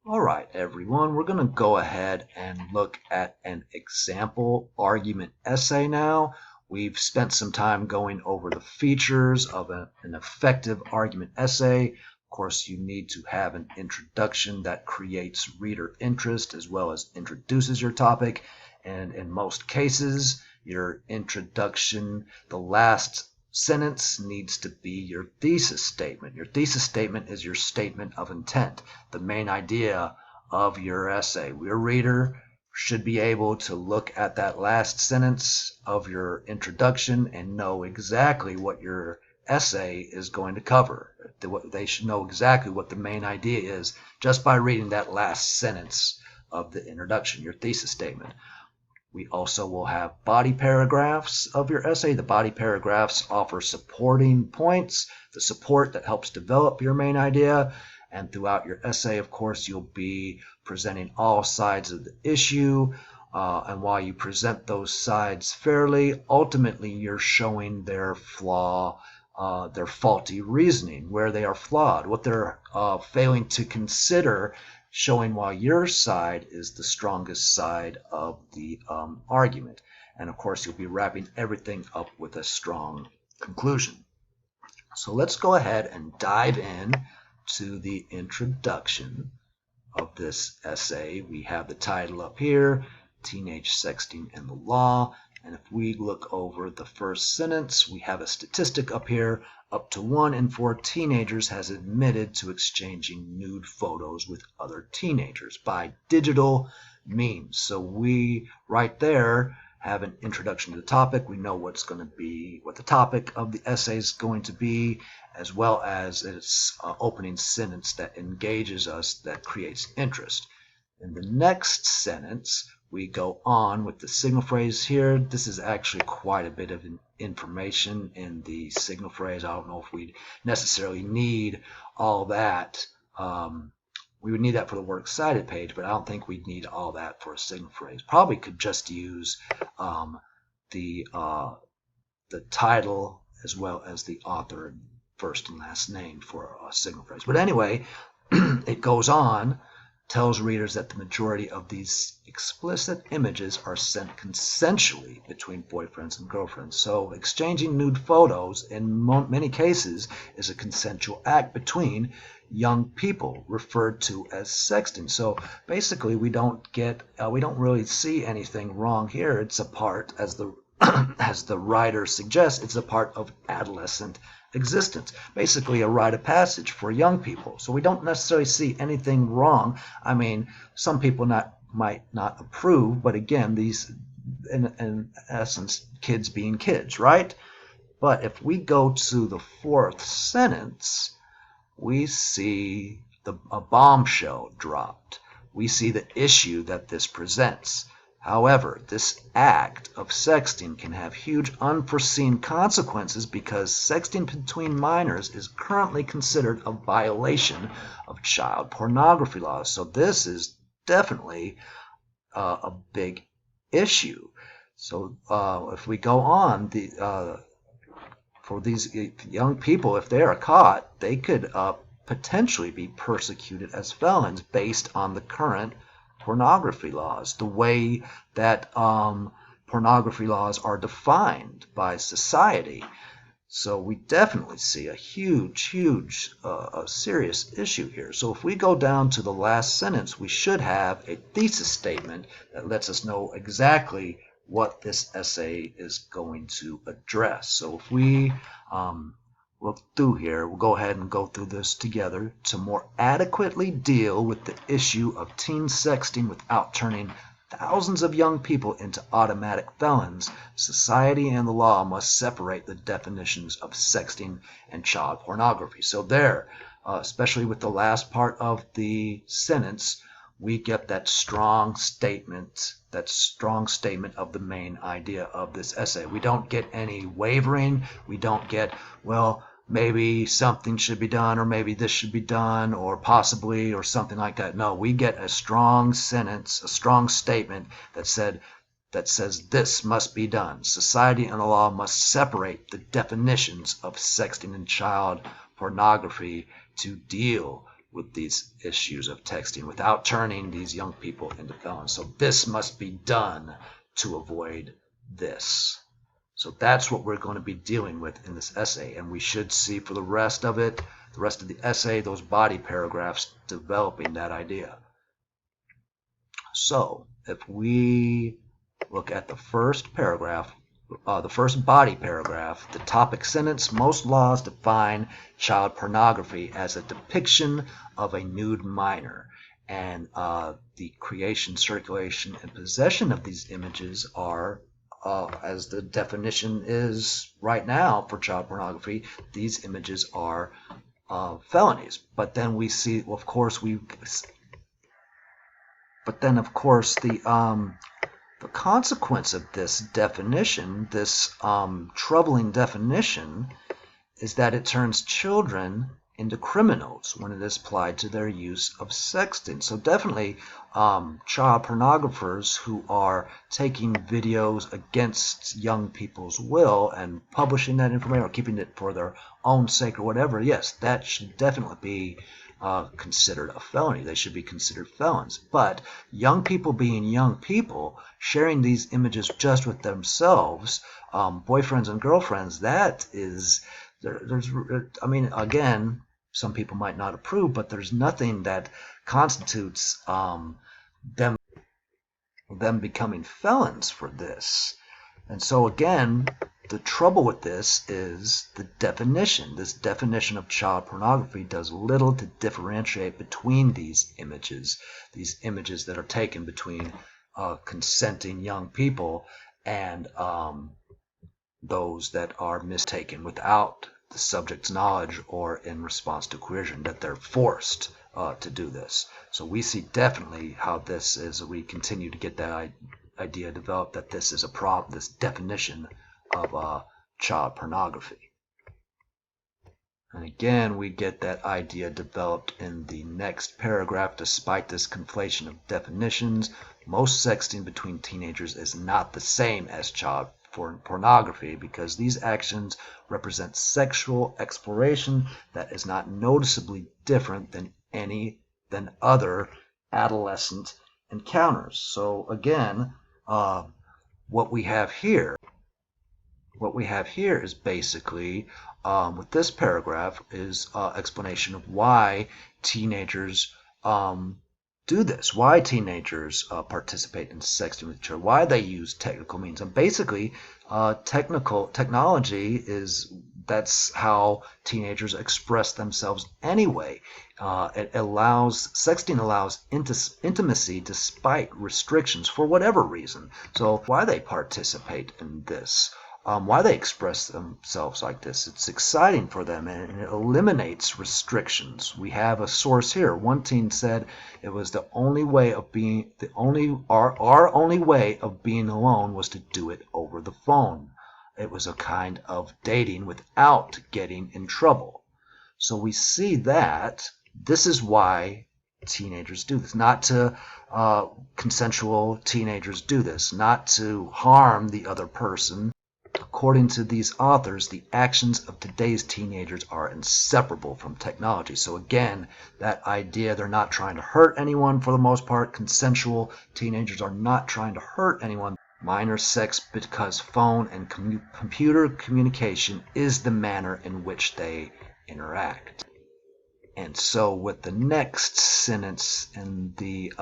All right, everyone, we're going to go ahead and look at an example argument essay now. We've spent some time going over the features of an effective argument essay. Of course, you need to have an introduction that creates reader interest as well as introduces your topic. And in most cases, your introduction, the last sentence needs to be your thesis statement. Your thesis statement is your statement of intent, the main idea of your essay. Your reader should be able to look at that last sentence of your introduction and know exactly what your essay is going to cover. They should know exactly what the main idea is just by reading that last sentence of the introduction, your thesis statement. We also will have body paragraphs of your essay. The body paragraphs offer supporting points, the support that helps develop your main idea. And throughout your essay, of course, you'll be presenting all sides of the issue. And while you present those sides fairly, ultimately you're showing their flaw, their faulty reasoning, where they are flawed, what they're failing to consider, showing why your side is the strongest side of the argument. And of course, you'll be wrapping everything up with a strong conclusion. So let's go ahead and dive in to the introduction of this essay. We have the title up here, Teenage Sexting and the Law. And if we look over the first sentence, we have a statistic up here. Up to 1 in 4 teenagers has admitted to exchanging nude photos with other teenagers by digital means. So we, right there, have an introduction to the topic. We know what's going to be, what the topic of the essay is going to be, as well as its opening sentence that engages us, that creates interest. In the next sentence, we go on with the signal phrase here. This is actually quite a bit of information in the signal phrase. I don't know if we necessarily need all that. We would need that for the works cited page, but I don't think we'd need all that for a signal phrase. Probably could just use the title as well as the author, first and last name for a signal phrase. But anyway, it goes on, tells readers that the majority of these explicit images are sent consensually between boyfriends and girlfriends. So exchanging nude photos in many cases is a consensual act between young people, referred to as sexting. So basically, we don't really see anything wrong here. It's a part, as the as the writer suggests, it's a part of adolescent existence, basically a rite of passage for young people. So we don't necessarily see anything wrong. I mean, some people might not approve, but again, these, in essence, kids being kids, right? But if we go to the fourth sentence, we see a bombshell dropped. We see the issue that this presents. However, this act of sexting can have huge unforeseen consequences because sexting between minors is currently considered a violation of child pornography laws. So this is definitely a big issue. So if we go on, for these young people, if they are caught, they could potentially be persecuted as felons based on the current pornography laws, the way that pornography laws are defined by society. So we definitely see a huge, serious issue here. So if we go down to the last sentence, we should have a thesis statement that lets us know exactly what this essay is going to address. So if we look through here, we'll go ahead and go through this together. To more adequately deal with the issue of teen sexting without turning thousands of young people into automatic felons, society and the law must separate the definitions of sexting and child pornography. So there, especially with the last part of the sentence, we get that strong statement of the main idea of this essay. We don't get any wavering. We don't get, well, maybe something should be done, or maybe this should be done, or possibly, or something like that. No, we get a strong sentence, a strong statement that says this must be done. Society and the law must separate the definitions of sexting and child pornography to deal with these issues of texting without turning these young people into felons. So this must be done to avoid this. So that's what we're going to be dealing with in this essay, and we should see for the rest of it, the rest of the essay, those body paragraphs developing that idea. So if we look at the first paragraph, the first body paragraph, the topic sentence, most laws define child pornography as a depiction of a nude minor, and the creation, circulation, and possession of these images are, as the definition is right now for child pornography, these images are felonies. But then we see, of course, the consequence of this definition, this troubling definition, is that it turns children into criminals when it is applied to their use of sexting. So definitely child pornographers who are taking videos against young people's will and publishing that information or keeping it for their own sake or whatever, yes, that should definitely be considered a felony. They should be considered felons. But young people being young people, sharing these images just with themselves, boyfriends and girlfriends, that is, I mean, again, some people might not approve, but there's nothing that constitutes them becoming felons for this. And so again, the trouble with this is the definition. This definition of child pornography does little to differentiate between these images that are taken between consenting young people and those that are mistaken without the subject's knowledge or in response to coercion, that they're forced to do this. So we see definitely how this is, we continue to get that idea developed, that this is a problem, this definition of child pornography. And again, we get that idea developed in the next paragraph. Despite this conflation of definitions, most sexting between teenagers is not the same as child pornography, because these actions represent sexual exploration that is not noticeably different than other adolescent encounters. So again, what we have here is basically, with this paragraph, is explanation of why teenagers do this, why teenagers participate in sexting with each other, why they use technical means. And basically, technology that's how teenagers express themselves anyway. Sexting allows intimacy despite restrictions for whatever reason. So why they participate in this, why they express themselves like this, it's exciting for them and it eliminates restrictions. We have a source here. One teen said it was our only way of being alone was to do it over the phone. It was a kind of dating without getting in trouble. So we see that this is why teenagers do this, not to consensual teenagers do this, not to harm the other person. According to these authors, the actions of today's teenagers are inseparable from technology. So again, that idea, they're not trying to hurt anyone for the most part. Consensual teenagers are not trying to hurt anyone. Minor sex because phone and computer communication is the manner in which they interact. And so with the next sentence in the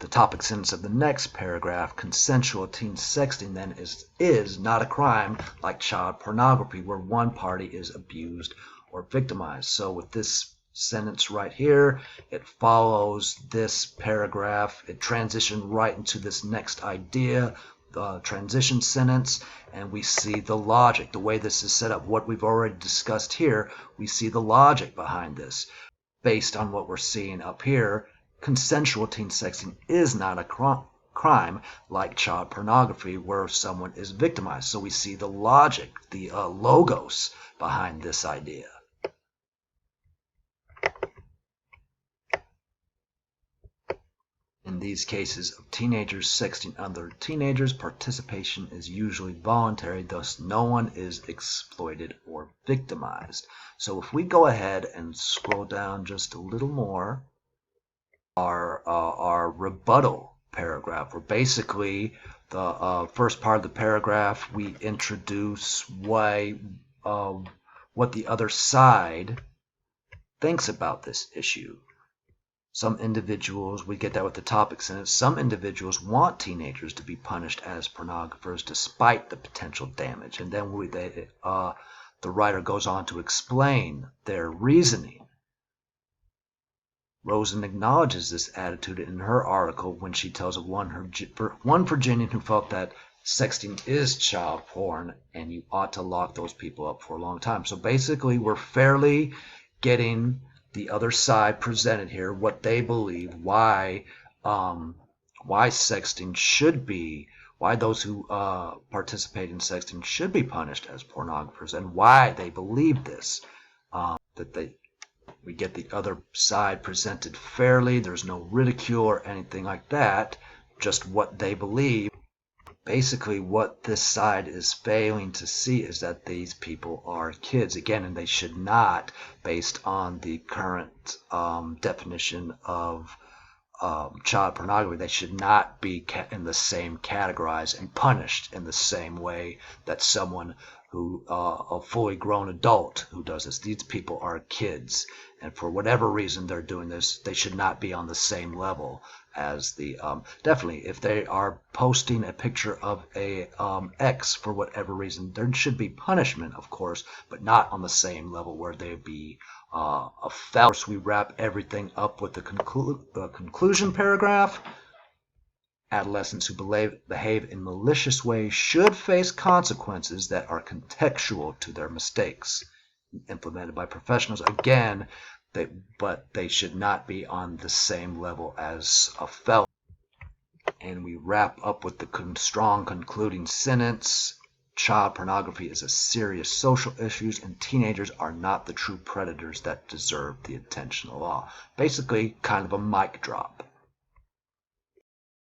topic sentence of the next paragraph, consensual teen sexting then is not a crime like child pornography where one party is abused or victimized. So with this sentence right here, it follows this paragraph. It transitions right into this next idea, the transition sentence, and we see the logic, the way this is set up, what we've already discussed here. We see the logic behind this. Based on what we're seeing up here, consensual teen sexting is not a crime like child pornography where someone is victimized. So we see the logic, the logos behind this idea. In these cases of teenagers sexting other teenagers, participation is usually voluntary, thus no one is exploited or victimized. So if we go ahead and scroll down just a little more, our rebuttal paragraph, where basically the first part of the paragraph we introduce what the other side thinks about this issue. Some individuals, we get that with the topic sentence, some individuals want teenagers to be punished as pornographers despite the potential damage. And then the writer goes on to explain their reasoning. Rosen acknowledges this attitude in her article when she tells of one Virginian who felt that sexting is child porn and you ought to lock those people up for a long time. So basically, we're fairly getting the other side presented here, what they believe, why sexting should be, why those who participate in sexting should be punished as pornographers, and why they believe this. We get the other side presented fairly. There's no ridicule or anything like that, just what they believe. Basically, what this side is failing to see is that these people are kids, again, and they should not, based on the current definition of child pornography, they should not be in the same categorized and punished in the same way that someone who, a fully grown adult who does this. These people are kids, and for whatever reason they're doing this, they should not be on the same level as the, definitely, if they are posting a picture of a X for whatever reason, there should be punishment, of course, but not on the same level where they'd be a felon. We wrap everything up with the conclusion paragraph. Adolescents who behave in malicious ways should face consequences that are contextual to their mistakes, implemented by professionals. Again, but they should not be on the same level as a felon. And we wrap up with the strong concluding sentence. Child pornography is a serious social issue, and teenagers are not the true predators that deserve the attention of the law. Basically, kind of a mic drop.